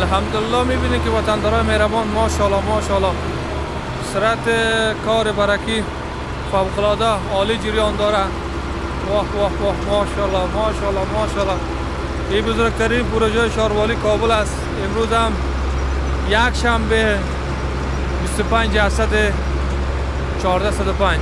الحمدلله میبینید که وطندارای مهربان ماشاءالله ماشاءالله سرعت کار برکی فوق العاده عالی جریان داره. واه واه واه ماشاءالله ماشاءالله ماشاءالله. این بزرگترین پروژه شهروالی کابل است. امروز هم یک شنبه 25 اسد 1405.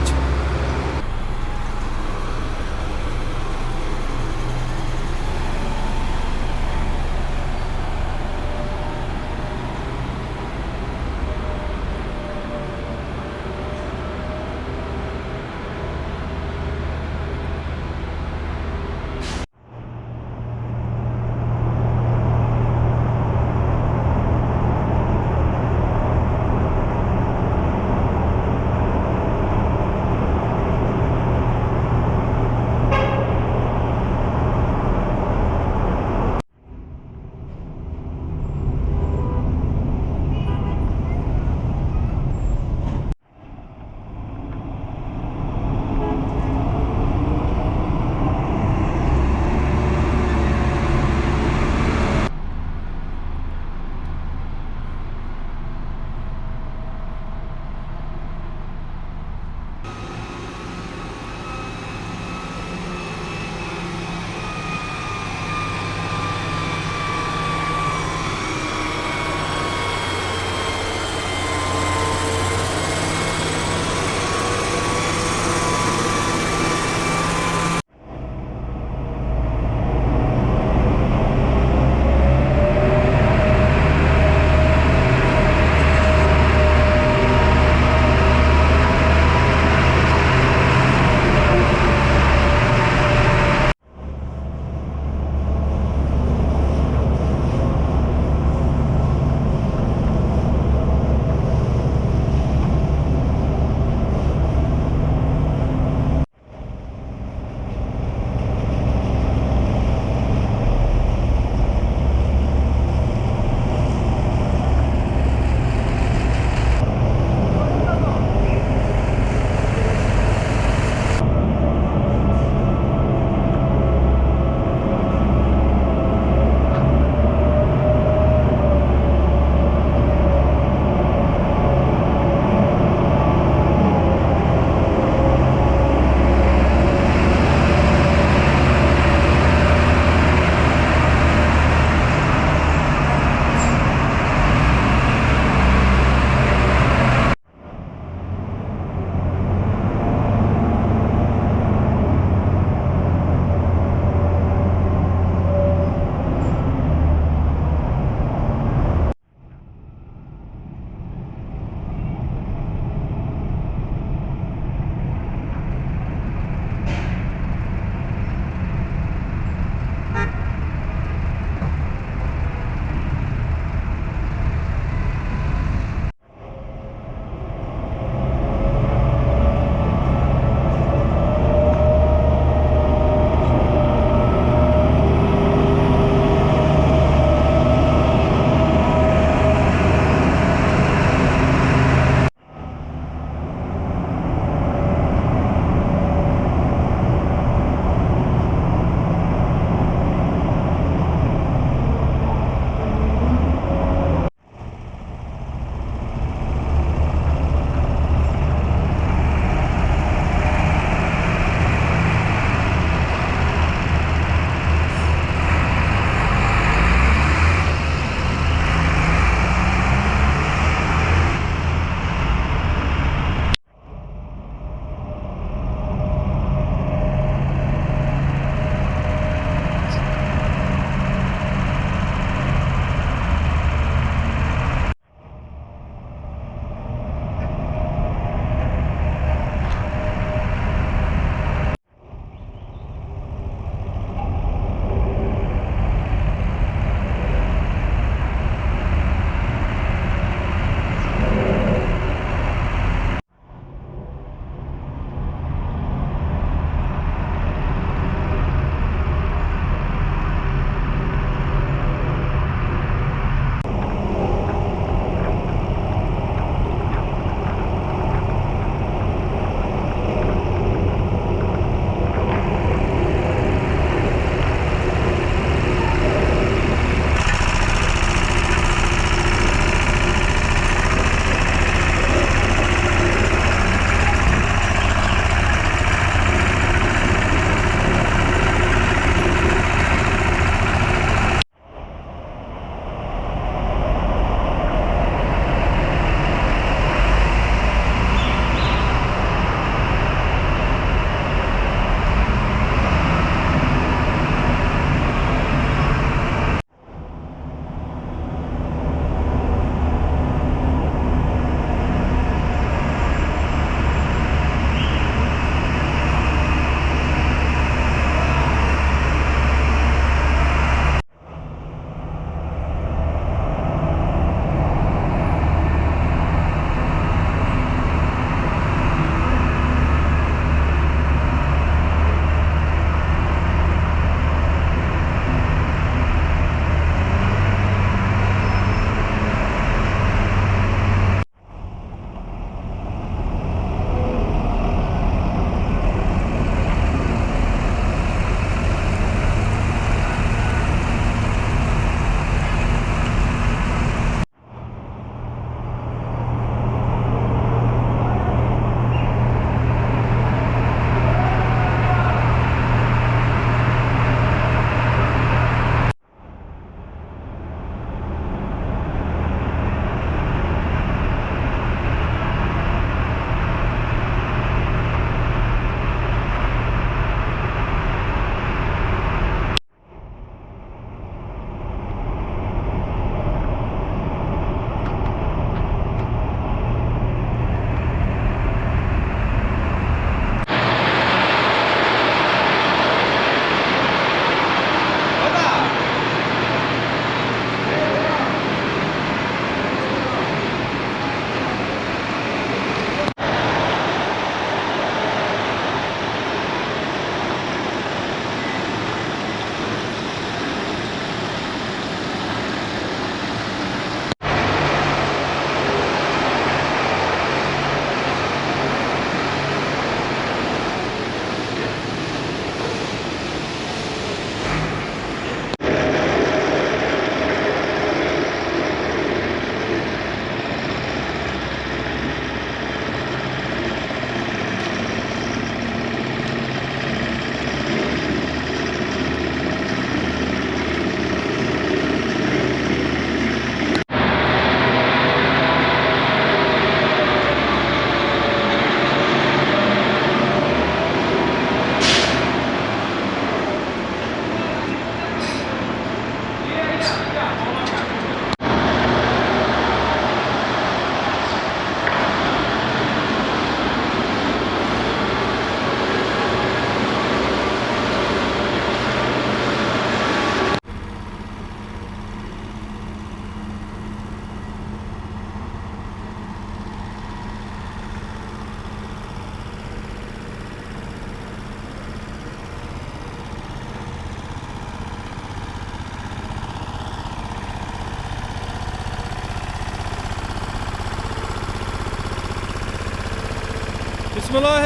بسم الله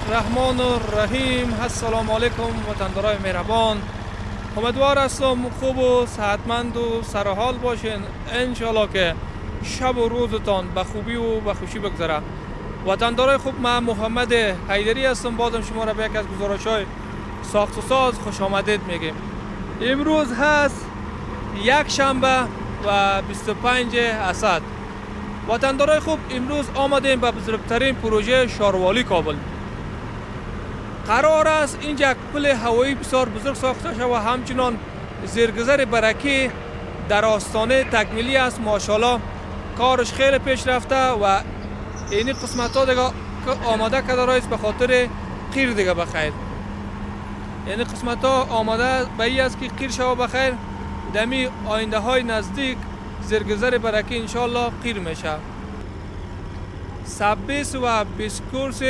الرحمن الرحیم. السلام علیکم وطندارای مهربان. امیدوار هستم خوب و صحتمند و سرحال باشین. انشالله که شب و روزتان به خوبی و به خوشی بگذره. وطندارای خوب، من محمد حیدری هستم. بازم شما را به یک از گزارش‌های ساخت و ساز خوش آمدید میگیم. امروز هست یک شنبه و 25 اسد. وطندارای خوب، امروز آمدیم به بزرگترین پروژه شاروالی کابل. قرار است اینجا یک پل هوایی بسیار بزرگ ساخته شود و همچنان زیرگذر برکی در آستانه تکمیلی است. ماشاءالله کارش خیلی پیش رفته و این قسمت ها دیگه آماده کرده است به خاطر قیر دیگه بخیر. این قسمت ها آماده به این است که قیر شود بخیر. دمی آینده های نزدیک زیرگذر برکی انشالله قیر میشه. 26 و 20 کورس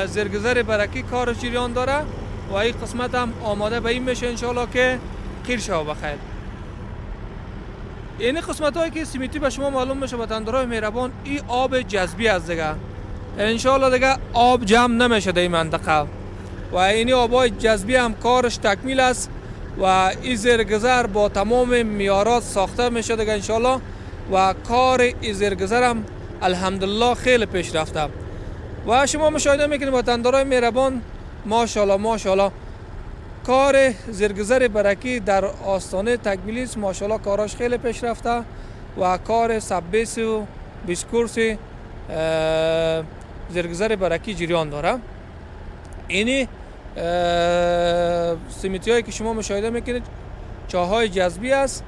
زیرگذر برکی کارش جریان داره و این قسمت هم آماده به این میشه انشالله که قیر شود بخیر. این قسمت هایی که سیمیتی به شما معلوم میشه وطندارای مهربان، این آب جذبی است دیگه. انشالله دیگه آب جمع نمیشه در این منطقه و این آبای جذبی هم کارش تکمیل است و این زیرگذر با تمام معیارات ساخته میشه دیگه انشالله و کار این زیرگذر هم الحمدلله خیلی پیش رفته و شما مشاهده میکنید وطندارای مهربان. ماشاءالله ماشاءالله کار زیرگذر برکی در آستانه تکمیلی است. ماشاءالله کاراش خیلی پیش رفته و کار 26 و 20 کورس زیرگذر برکی جریان داره. اینی سیمیتی هایی که شما مشاهده میکنید چاهای جذبی است.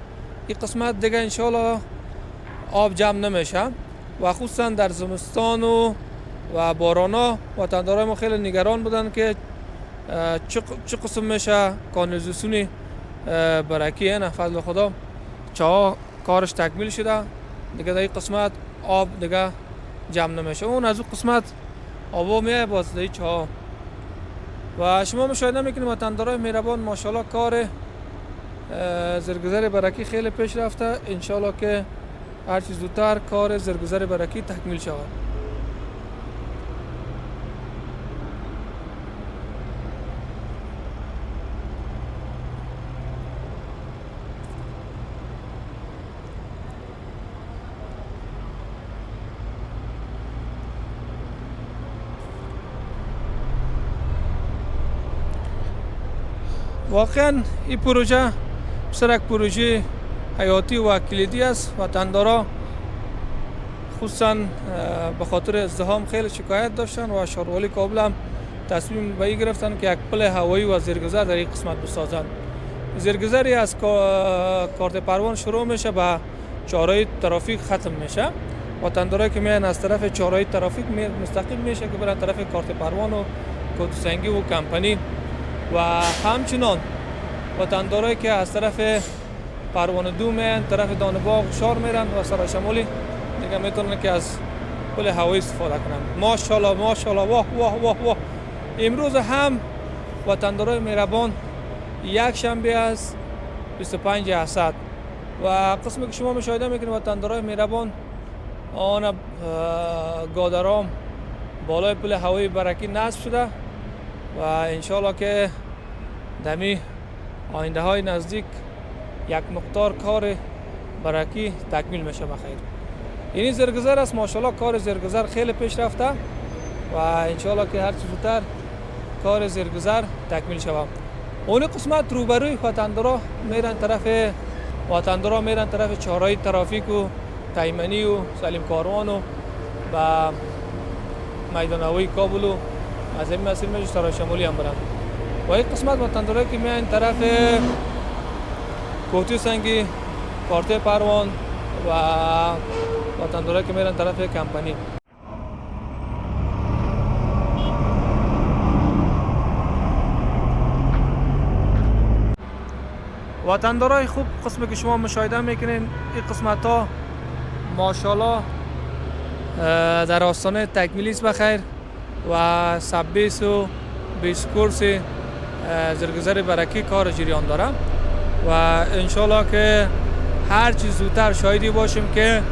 این قسمت دیگه انشالله آب جمع نمیشه و خصوصا در زمستان و بارانا وطندارای ما خیلی نگران بودن که چه قسم میشه کانالیزاسیون برکی. نه فضل خدا چاها کارش تکمیل شده دیگه، در این قسمت آب دیگه جمع نمیشه. اون از اون قسمت آب میای باز در چاها و شما مشاهده میکنید وطندارای مهربان. ماشاءالله کار زیرگذر برکی خیلی پیش رفته. انشالله که هر چیز زودتر کار زیرگذر برکی تکمیل شود. واقعا این پروژه بسیار یک پروژه حیاتی و کلیدی است. وطندارا خصوصا به خاطر ازدحام خیلی شکایت داشتن و شاروالی کابل هم تصمیم به این گرفتن که یک پل هوایی و زیرگذر در این قسمت بسازن. زیرگذری از کارت پروان شروع میشه به چهارراه ترافیک ختم میشه. وطندارایی که میان از طرف چهارراه ترافیک مستقیم میشه که برن طرف کارت پروان و کوتسنگی و کمپانی و همچنان وطندارایی که از طرف پروانه دو میان طرف دانباغ شار میرن و سرای شمالی دیگه میتونن که از پل هوایی استفاده کنن. ماشاءالله ماشاءالله واه واه واه واه. امروز هم وطندارای مهربان یک شنبه است 25 اسد و قسمی که شما مشاهده میکنید وطندارای مهربان آن گادرام بالای پل هوایی برکی نصب شده و انشالله که دمی آینده های نزدیک یک مقدار کار برکی تکمیل میشه بخیر. این زیرگذر است. ماشاءالله کار زیرگذر خیلی پیش رفته و انشالله که هر چیز زودتر کار زیرگذر تکمیل شود. اون قسمت روبروی وطندارا میرن طرف چهارراه ترافیک و تایمنی و سلیم کاروان و با میدان هوایی کابل و از این مسیر میشه سرای شمالی هم برن و این قسمت وطندارایی که میان طرف کوتی سنگی کارت پروان و وطندارایی که میرن طرف کمپانی. وطندارای خوب، قسمی که شما مشاهده میکنین این قسمت ها ماشاءالله در آستانه تکمیلی است بخیر و 26 و 20 کورس زیرگذر برکی کار جریان داره و انشالله که هر چیز زودتر شاهدی باشیم که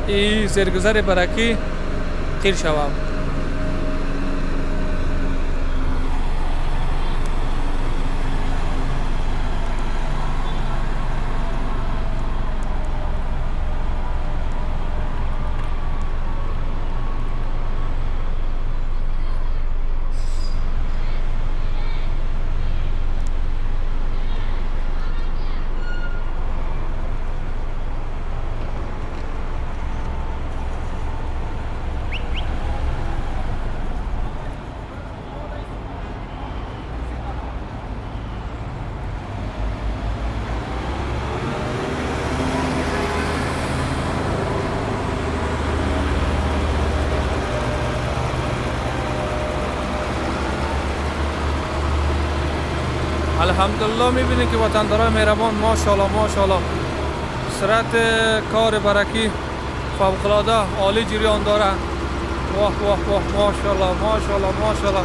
این زیرگذر برکی قیر شود. الحمدلله میبینید که وطندارای مهربان ماشاءالله ماشاءالله سرعت کار برکی فوق العاده عالی جریان داره. واه واه واه ماشاءالله ماشاءالله ماشاءالله.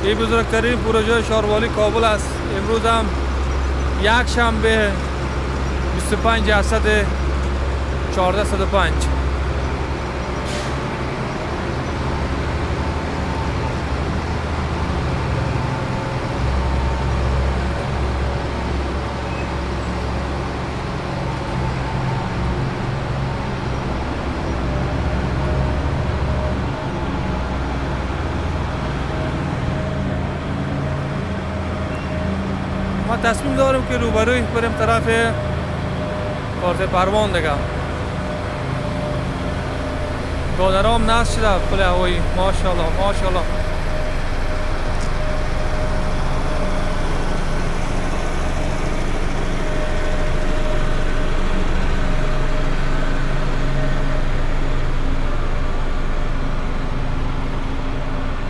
این بزرگترین پروژه شاروالی کابل است. امروز هم یک شنبه 25 اسد 1405. ما تصمیم داریم که روبروی بریم طرف کارت پروان دیگه. دادرام نصب شده پل هوایی ماشاءالله ماشاءالله.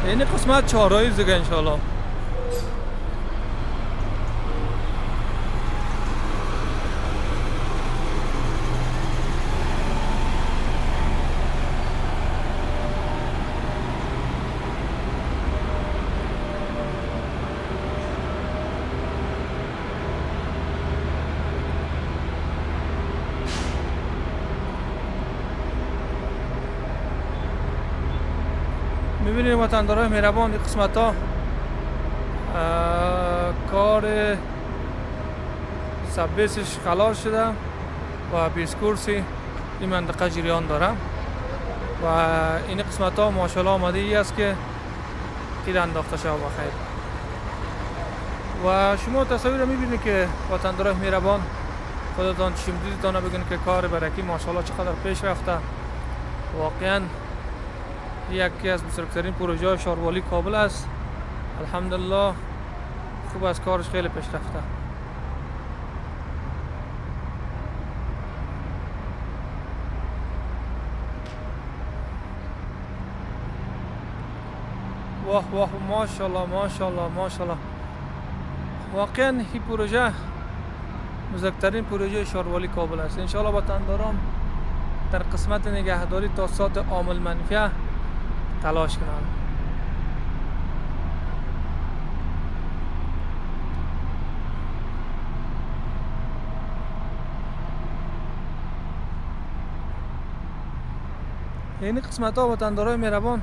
این قسمت چهارراه دیگه انشالله. میبینید وطندارای مهربان این قسمت ها کار سبیسش خلاص شده و 20 کورسی این منطقه جریان داره و این قسمت ها ماشاءالله آماده ای است که تیر انداخته شود بخیر. و شما تصویر میبینید که وطندارای مهربان خودتان چشم دیدتان بگین که کار برکی ماشاءالله چقدر پیش رفته. واقعا یکی از بزرگترین پروژه شاروالی کابل است. الحمدلله خوب از کارش خیلی پیش رفته. واه واه ماشاءالله ماشاءالله ماشاءالله. واقعا این پروژه بزرگترین پروژه شاروالی کابل است. انشاءالله وطنداران در قسمت نگهداری تا سات عامل منفیه تلاش کنند. این قسمت ها وطندارای مهربان